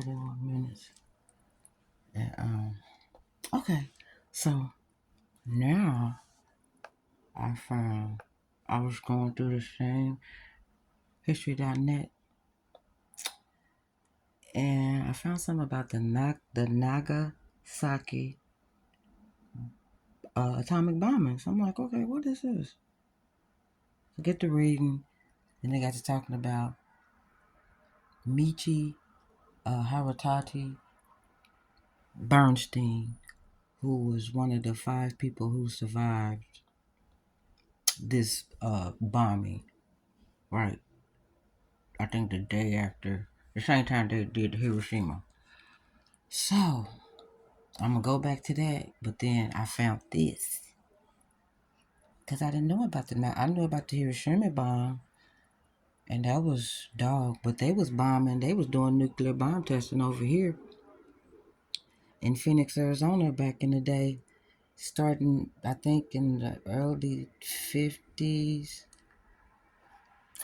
31 minutes. And, okay. So now I found I was going through the same history.net and I found something about the Nagasaki atomic bombing. So I'm like, okay, what is this? So get to reading, and they got to talking about Michi Haratati Bernstein, who was one of the 5 people who survived this bombing. Right, I think the day after, the same time they did Hiroshima. So I'm gonna go back to that, but then I found this because I didn't know about I knew about the Hiroshima bomb, and that was dog. But they was bombing. They was doing nuclear bomb testing over here in Phoenix, Arizona, back in the day, starting I think in the early 50s,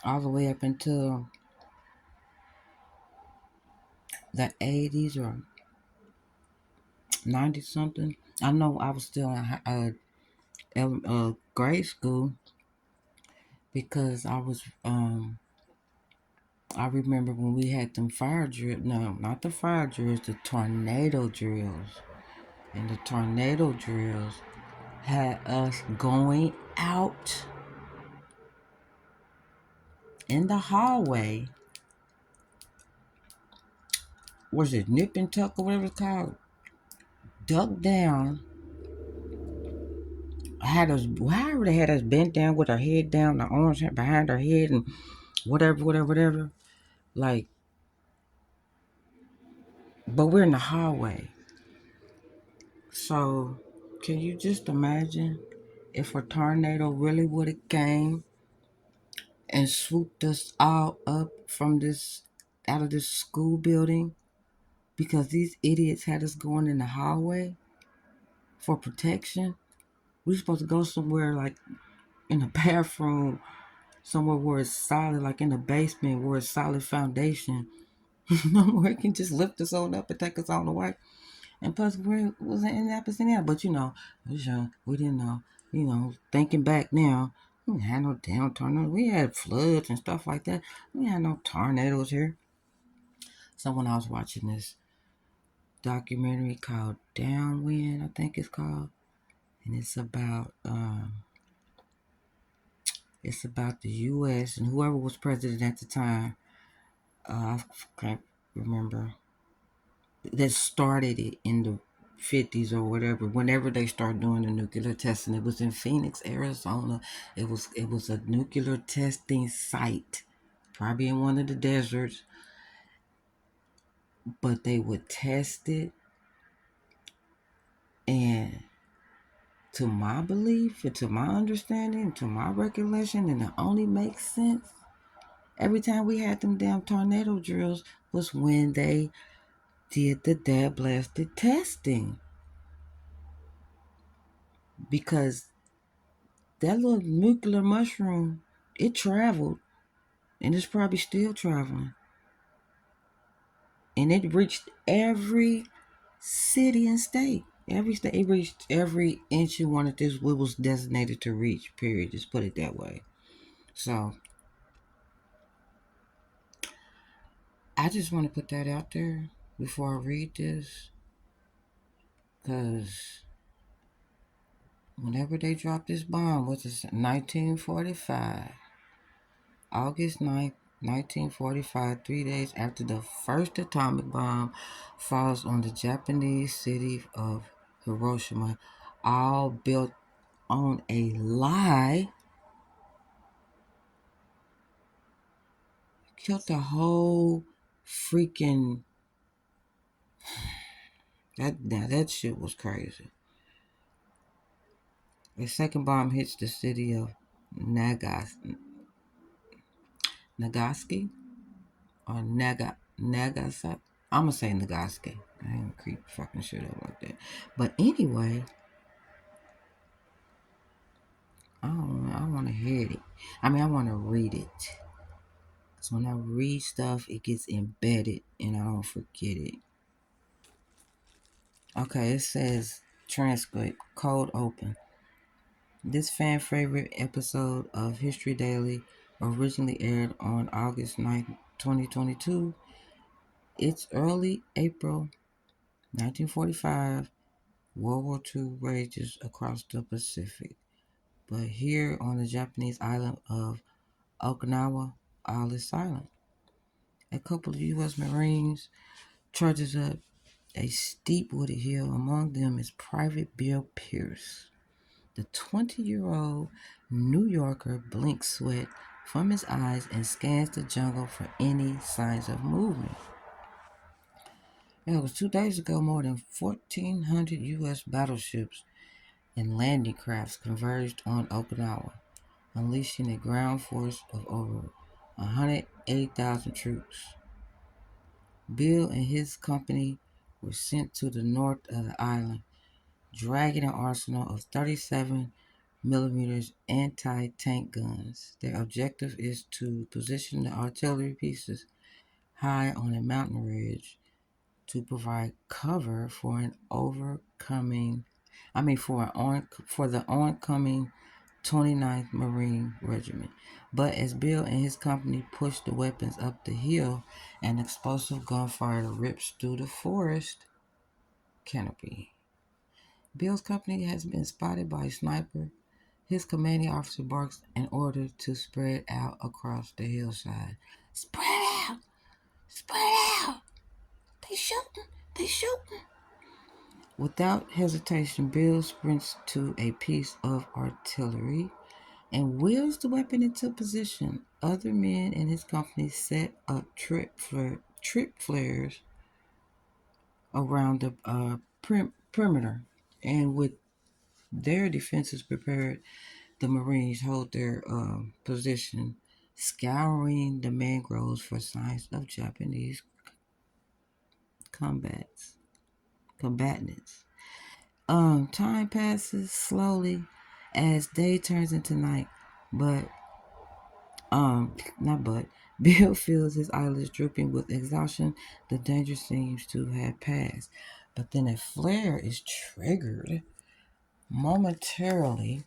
all the way up until the 80s or 90 something. I know I was still in grade school because I remember when we had them fire drills. No, not the fire drills, the tornado drills. And the tornado drills had us going out in the hallway. Was it nip and tuck or whatever it's called? Duck down. Had us, however they had us bent down with our head down, the arms behind our head, and whatever. Like, but we're in the hallway. So, can you just imagine if a tornado really would have came and swooped us all up from out of this school building because these idiots had us going in the hallway for protection? We were supposed to go somewhere like in a bathroom, somewhere where it's solid, like in the basement where it's solid foundation. Where it can just lift us on up and take us all the way. And plus, we wasn't in that Indiana. But we didn't know. Thinking back now, we didn't have no damn tornadoes. We had floods and stuff like that. We had no tornadoes here. So when I was watching this documentary called Downwind, I think it's called, and it's about the U.S. and whoever was president at the time. I can't remember that started it in the 50s or whatever. Whenever they started doing the nuclear testing, it was in Phoenix, Arizona. It was a nuclear testing site, probably in one of the deserts. But they would test it, and to my belief, and to my understanding, to my recollection, and it only makes sense. Every time we had them damn tornado drills was when they did the dad blasted testing, because that little nuclear mushroom, it traveled, and it's probably still traveling. And it reached every city and state. Every state, it reached every inch you wanted this, what was designated to reach, period. Just put it that way. So, I just want to put that out there before I read this, because whenever they dropped this bomb, which is 1945, August 9th, 1945, 3 days after the first atomic bomb falls on the Japanese city of Hiroshima, all built on a lie, killed the whole freaking. That shit was crazy. The second bomb hits the city of Nagaski or Nagasaki. I'm gonna say Nagaski. I ain't creep fucking shit up like that. But anyway, I want to hear it. I want to read it. So when I read stuff, it gets embedded and I don't forget it. Okay, it says transcript, cold open. This fan favorite episode of History Daily originally aired on August 9th, 2022. It's early April 1945. World War II rages across the Pacific. But here on the Japanese island of Okinawa, all is silent. A couple of U.S. Marines charges up a steep wooded hill. Among them is Private Bill Pierce. The 20-year-old New Yorker blinks sweat from his eyes and scans the jungle for any signs of movement. It was 2 days ago, more than 1,400 U.S. battleships and landing crafts converged on Okinawa, unleashing a ground force of over 180,000 troops. Bill and his company were sent to the north of the island, dragging an arsenal of 37 millimeters anti-tank guns. Their objective is to position the artillery pieces high on a mountain ridge to provide cover for an overcoming I mean for the oncoming 29th Marine Regiment. But as Bill and his company pushed the weapons up the hill, an explosive gunfire rips through the forest canopy. Bill's company has been spotted by a sniper. His commanding officer barks an order to spread out across the hillside. Spread out! Spread out! They shooting! They shooting! Without hesitation, Bill sprints to a piece of artillery and wheels the weapon into position. Other men in his company set up trip flares around the perimeter, and with their defenses prepared, the Marines hold their position, scouring the mangroves for signs of Japanese combatants. Time passes slowly as day turns into night, but not but Bill feels his eyelids drooping with exhaustion. The danger seems to have passed, but then a flare is triggered, momentarily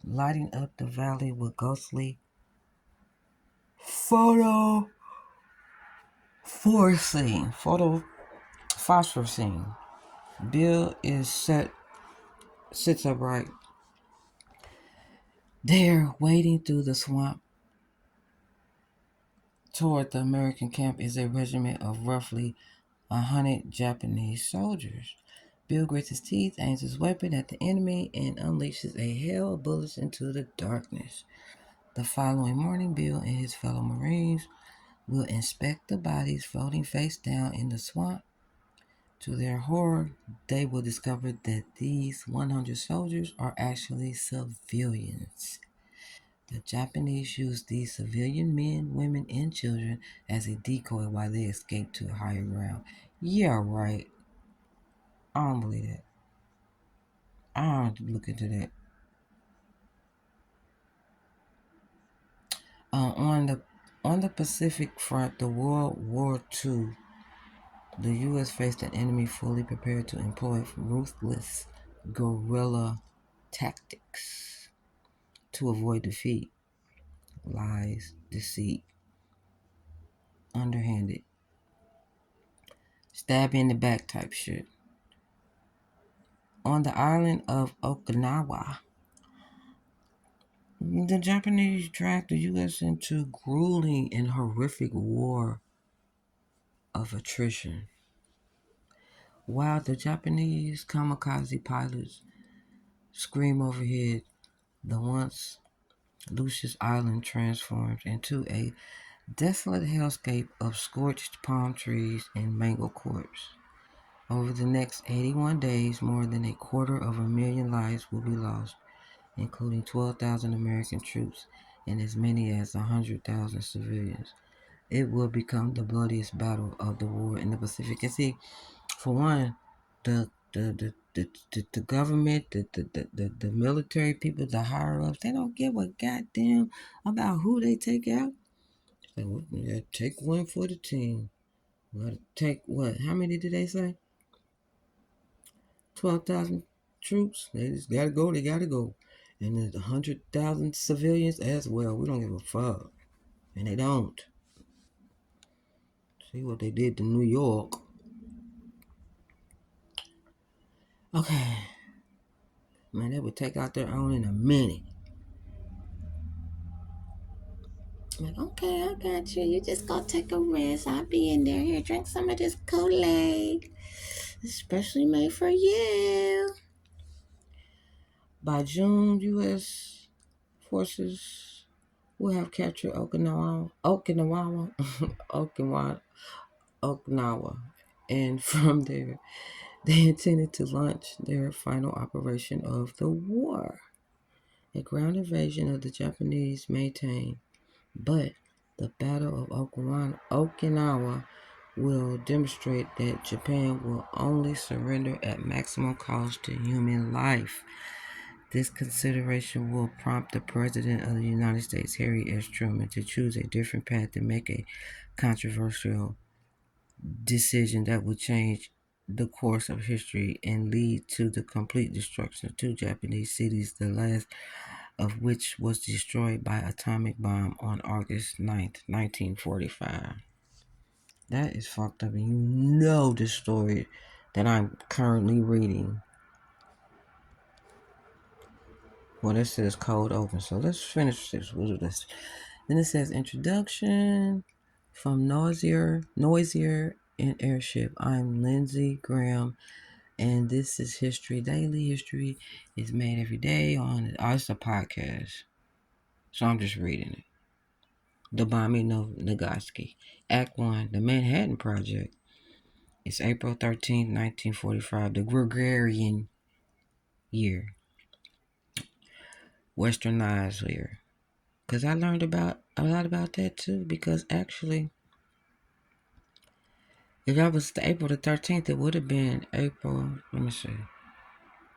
lighting up the valley with ghostly photo photo phosphorusing. Bill is sits upright there, wading through the swamp. Toward the American camp is a regiment of roughly 100 Japanese soldiers. Bill grits his teeth, aims his weapon at the enemy, and unleashes a hail of bullets into the darkness. The following morning, Bill and his fellow Marines will inspect the bodies floating face down in the swamp. To their horror, they will discover that these 100 soldiers are actually civilians. The Japanese used these civilian men, women, and children as a decoy while they escaped to higher ground. Yeah, right. I don't believe that. I don't look into that. On the Pacific front, the World War II, the U.S. faced an enemy fully prepared to employ ruthless guerrilla tactics to avoid defeat. Lies, deceit, underhanded, stab in the back type shit. On the island of Okinawa, the Japanese dragged the U.S. into grueling and horrific war of attrition. While the Japanese kamikaze pilots scream overhead, the once luscious island transforms into a desolate hellscape of scorched palm trees and mangled corpses. Over the next 81 days, more than 250,000 lives will be lost, including 12,000 American troops and as many as 100,000 civilians. It will become the bloodiest battle of the war in the Pacific. And see, for one, the government, the military people, the higher ups, they don't give a goddamn about who they take out. So yeah, take one for the team. We gotta take what? How many did they say? 12,000 troops. They just gotta go. They gotta go. And there's 100,000 civilians as well. We don't give a fuck, and they don't. See what they did to New York. Okay, man, they would take out their own in a minute. I'm like, okay, I got you. You just go take a rest. I'll be in there. Here, drink some of this Kool-Aid, especially made for you. By June, U.S. forces will have captured Okinawa, and from there, they intended to launch their final operation of the war, a ground invasion of the Japanese maintained. But the Battle of Okinawa will demonstrate that Japan will only surrender at maximum cost to human life. This consideration will prompt the President of the United States, Harry S. Truman, to choose a different path and make a controversial decision that will change the course of history and lead to the complete destruction of two Japanese cities, the last of which was destroyed by atomic bomb on August 9th, 1945. That is fucked up, and you know the story that I'm currently reading. Well, this says code open, so let's finish this. We'll do this. Then it says introduction from Noisier and Airship. I'm Lindsey Graham, and this is History Daily. History is made every day on. Oh, it's a podcast, so I'm just reading it. The Bombing of Nagaski. Act 1, The Manhattan Project. It's April 13th, 1945, the Gregorian year. Westernized year. Because I learned about a lot about that too, because actually, if that was April the 13th, it would have been April, let me see,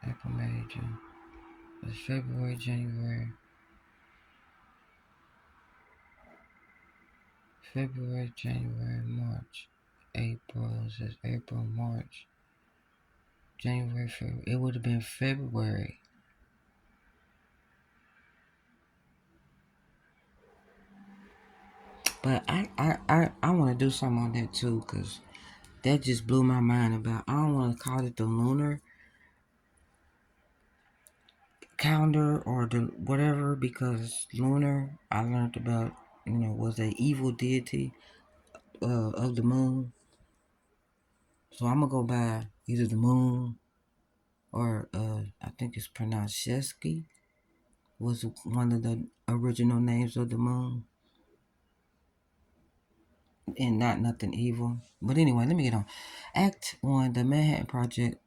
April, May, June, February, January, March, April, it says April, March, January, February. It would have been February. But I want to do something on that too, because that just blew my mind about, I don't want to call it the lunar calendar or the whatever, because lunar, I learned about, was a evil deity of the moon. So I'm going to go by either the moon or I think it's pronounced Shesky, was one of the original names of the moon. And not nothing evil. But anyway, let me get on. Act 1, The Manhattan Project.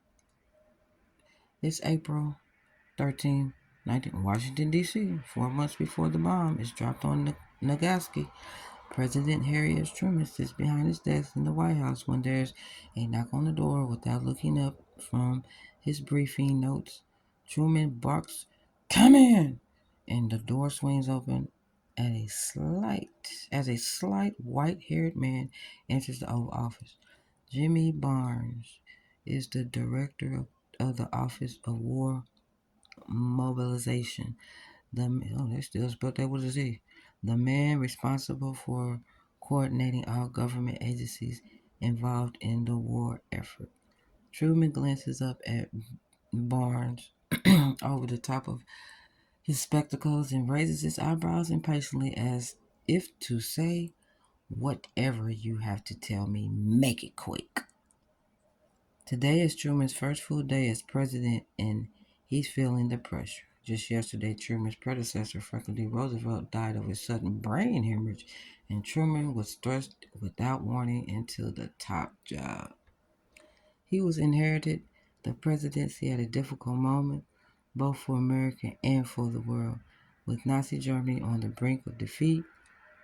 It's April 13, 19, Washington, D.C., 4 months before the bomb is dropped on Nagaski. President Harry S. Truman sits behind his desk in the White House when there's a knock on the door. Without looking up from his briefing notes, Truman barks, "Come in!" And the door swings open as a slight white-haired man enters the Oval Office. Jimmy Barnes is the director of the Office of War Mobilization. They still spelled that with a Z. The man responsible for coordinating all government agencies involved in the war effort. Truman glances up at Barnes over the top of his spectacles and raises his eyebrows impatiently as if to say, "Whatever you have to tell me, make it quick." Today is Truman's first full day as president, and he's feeling the pressure. Just yesterday, Truman's predecessor, Franklin D. Roosevelt, died of a sudden brain hemorrhage, and Truman was thrust without warning into the top job. He was inherited the presidency at a difficult moment, both for America and for the world. With Nazi Germany on the brink of defeat,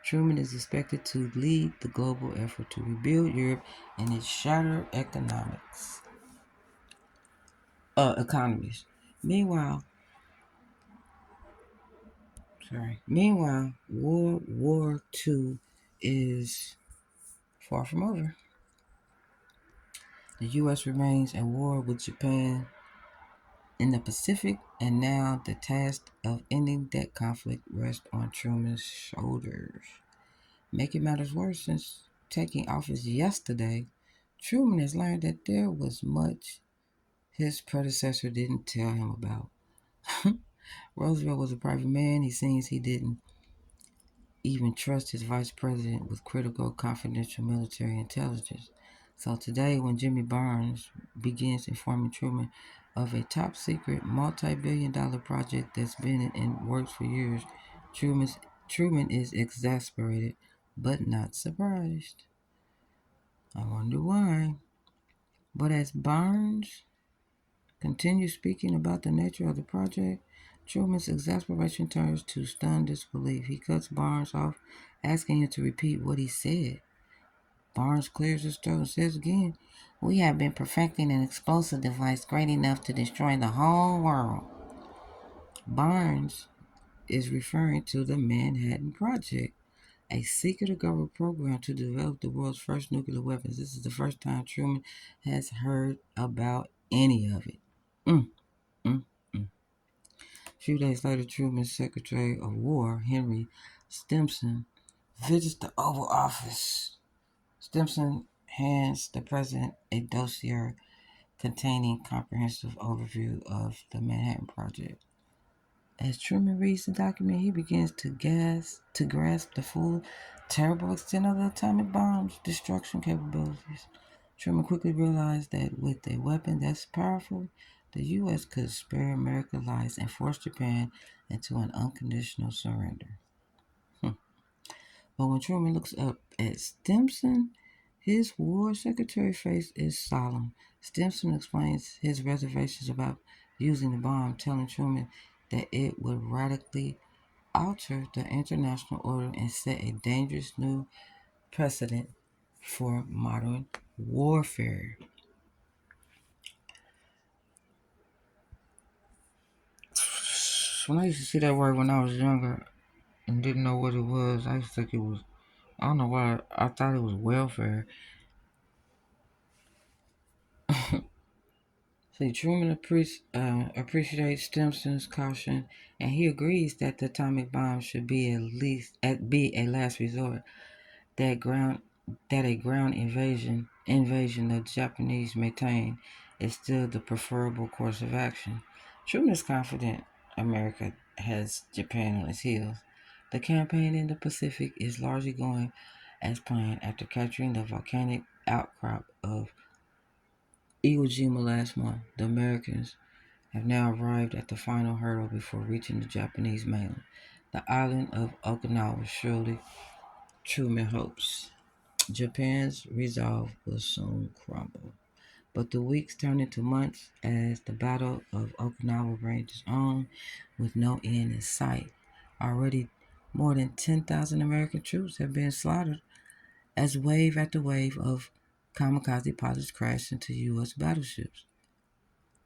Truman is expected to lead the global effort to rebuild Europe and its shattered economies. Meanwhile, World War II is far from over. The U.S. remains at war with Japan in the Pacific, and now the task of ending that conflict rests on Truman's shoulders. Making matters worse, since taking office yesterday, Truman has learned that there was much his predecessor didn't tell him about. Roosevelt was a private man. He seems he didn't even trust his vice president with critical confidential military intelligence. So today, when Jimmy Barnes begins informing Truman of a top secret multi-billion dollar project that's been in works for years, Truman is exasperated but not surprised. I wonder why. But as Barnes continues speaking about the nature of the project, Truman's exasperation turns to stunned disbelief. He cuts Barnes off, asking him to repeat what he said. Barnes clears his throat and says again, "We have been perfecting an explosive device great enough to destroy the whole world." Barnes is referring to the Manhattan Project, a secret government program to develop the world's first nuclear weapons. This is the first time Truman has heard about any of it. Mm, mm, mm. A few days later, Truman's Secretary of War, Henry Stimson, visits the Oval Office. Stimson hands the president a dossier containing comprehensive overview of the Manhattan Project. As Truman reads the document, he begins to grasp the full, terrible extent of the atomic bomb's destruction capabilities. Truman quickly realized that with a weapon that's powerful, the U.S. could spare America's lives and force Japan into an unconditional surrender. But when Truman looks up at Stimson, his war secretary's face is solemn. Stimson explains his reservations about using the bomb, telling Truman that it would radically alter the international order and set a dangerous new precedent for modern warfare. When I used to see that word when I was younger and didn't know what it was, I used to think it was, I don't know why, I thought it was welfare. See, Truman appreciates Stimson's caution, and he agrees that the atomic bomb should be be a last resort. That ground that a ground invasion the Japanese maintain is still the preferable course of action. Truman is confident America has Japan on its heels. The campaign in the Pacific is largely going as planned after capturing the volcanic outcrop of Iwo Jima last month. The Americans have now arrived at the final hurdle before reaching the Japanese mainland, the island of Okinawa. Surely, Truman hopes Japan's resolve will soon crumble. But the weeks turn into months as the Battle of Okinawa rages on with no end in sight. Already, more than 10,000 American troops have been slaughtered as wave after wave of kamikaze pilots crash into U.S. battleships.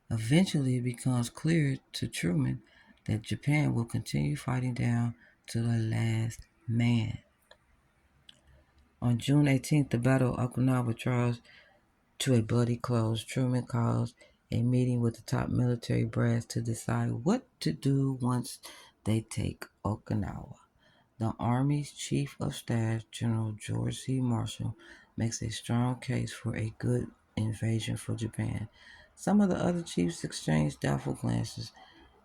Eventually, it becomes clear to Truman that Japan will continue fighting down to the last man. On June 18th, the Battle of Okinawa draws to a bloody close. Truman calls a meeting with the top military brass to decide what to do once they take Okinawa. The Army's Chief of Staff, General George C. Marshall, makes a strong case for a good invasion for Japan. Some of the other chiefs exchange doubtful glances.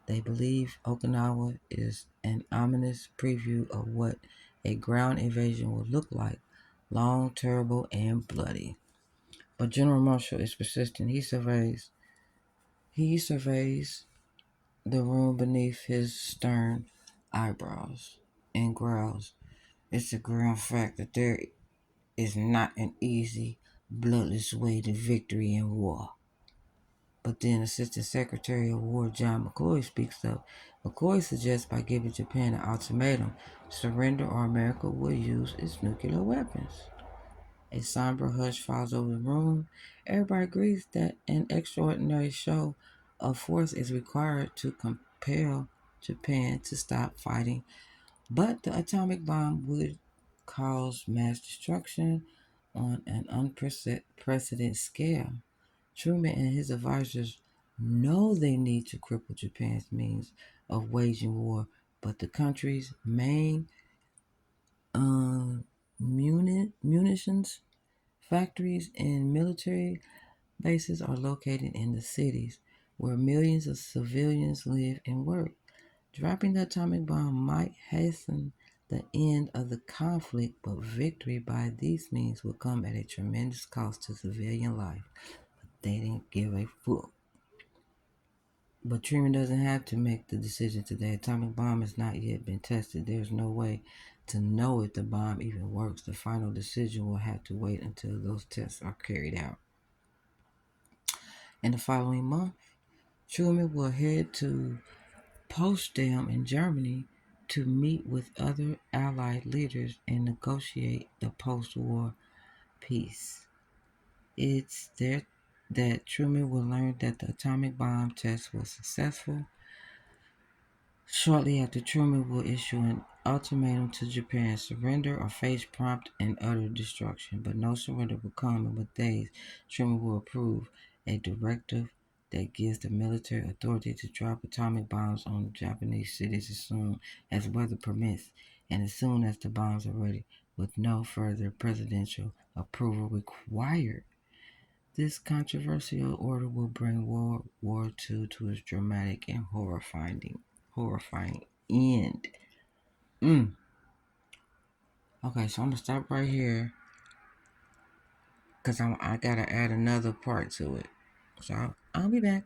They believe Okinawa is an ominous preview of what a ground invasion will look like: long, terrible, and bloody. But General Marshall is persistent. He surveys the room beneath his stern eyebrows and growls, "It's a ground fact that there is not an easy, bloodless way to victory in war." But then Assistant Secretary of War John McCloy speaks up. McCloy suggests by giving Japan an ultimatum: surrender or America will use its nuclear weapons. A somber hush falls over the room. Everybody agrees that an extraordinary show of force is required to compel Japan to stop fighting, but the atomic bomb would cause mass destruction on an unprecedented scale. Truman and his advisors know they need to cripple Japan's means of waging war, but the country's main uh, munitions factories and military bases are located in the cities where millions of civilians live and work. Dropping the atomic bomb might hasten the end of the conflict, but victory by these means will come at a tremendous cost to civilian life. They didn't give a fuck. But Truman doesn't have to make the decision today. Atomic bomb has not yet been tested. There's no way to know if the bomb even works. The final decision will have to wait until those tests are carried out. In the following month, Truman will head to Potsdam in Germany to meet with other Allied leaders and negotiate the post-war peace. It's there that Truman will learn that the atomic bomb test was successful. Shortly after, Truman will issue an ultimatum to Japan: surrender or face prompt and utter destruction. But no surrender will come, and with days, Truman will approve a directive that gives the military authority to drop atomic bombs on Japanese cities as soon as weather permits and as soon as the bombs are ready, with no further presidential approval required. This controversial order will bring World War II to its dramatic and horrifying end. Okay, so I'm gonna stop right here because I gotta add another part to it. So I'll be back.